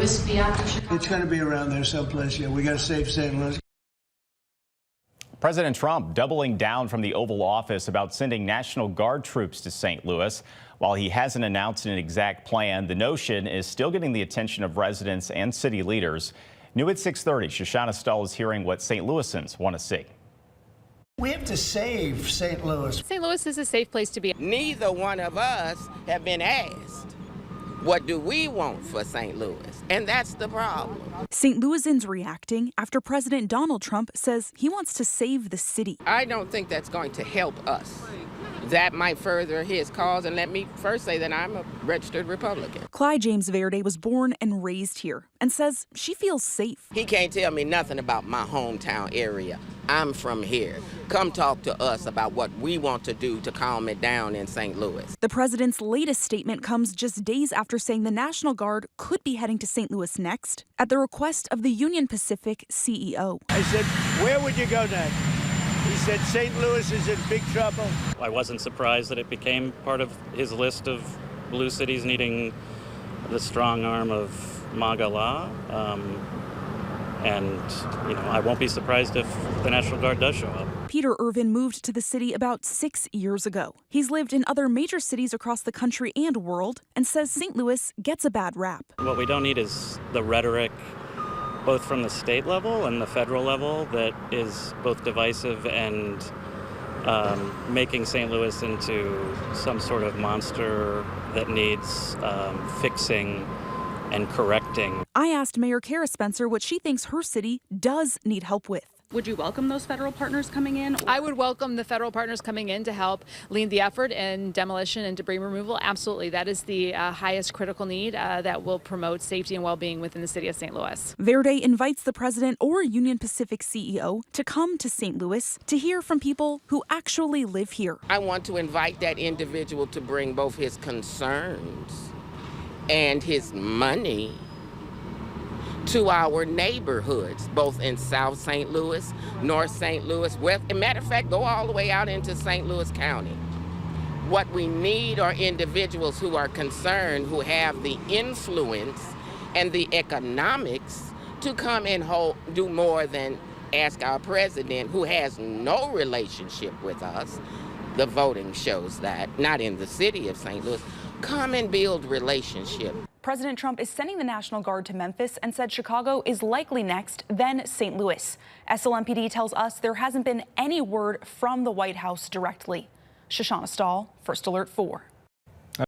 Louis be after Chicago? It's going to be around there someplace. Yeah, we got to save St. Louis. President Trump doubling down from the Oval Office about sending National Guard troops to St. Louis. While he hasn't announced an exact plan, the notion is still getting the attention of residents and city leaders. New at 6:30, Shoshana Stahl is hearing what St. Louisans want to see. We have to save St. Louis. St. Louis is a safe place to be. Neither one of us have been asked, what do we want for St. Louis? And that's the problem. St. Louisans reacting after President Donald Trump says he wants to save the city. I don't think that's going to help us. That might further his cause, and let me first say that I'm a registered Republican. Clyde James Verde was born and raised here and says she feels safe. He can't tell me nothing about my hometown area. I'm from here. Come talk to us about what we want to do to calm it down in St. Louis. The president's latest statement comes just days after saying the National Guard could be heading to St. Louis next at the request of the Union Pacific CEO. I said, where would you go next? He said St. Louis is in big trouble. I wasn't surprised that it became part of his list of blue cities needing the strong arm of MAGA law. And, I won't be surprised if the National Guard does show up. Peter Irvin moved to the city about 6 years ago. He's lived in other major cities across the country and world and says St. Louis gets a bad rap. What we don't need is the rhetoric, both from the state level and the federal level, that is both divisive and making St. Louis into some sort of monster that needs fixing and correcting. I asked Mayor Kara Spencer what she thinks her city does need help with. Would you welcome those federal partners coming in? I would welcome the federal partners coming in to help lead the effort in demolition and debris removal. Absolutely. That is the highest critical need that will promote safety and well-being within the city of St. Louis. Verde invites the president or Union Pacific CEO to come to St. Louis to hear from people who actually live here. I want to invite that individual to bring both his concerns and his money to our neighborhoods, both in South St. Louis, North St. Louis, West. As a matter of fact, go all the way out into St. Louis County. What we need are individuals who are concerned, who have the influence and the economics to come and do more than ask our president, who has no relationship with us. The voting shows that, not in the city of St. Louis. Come and build relationship. President Trump is sending the National Guard to Memphis and said Chicago is likely next, then St. Louis. SLMPD tells us there hasn't been any word from the White House directly. Shoshana Stahl, First Alert 4.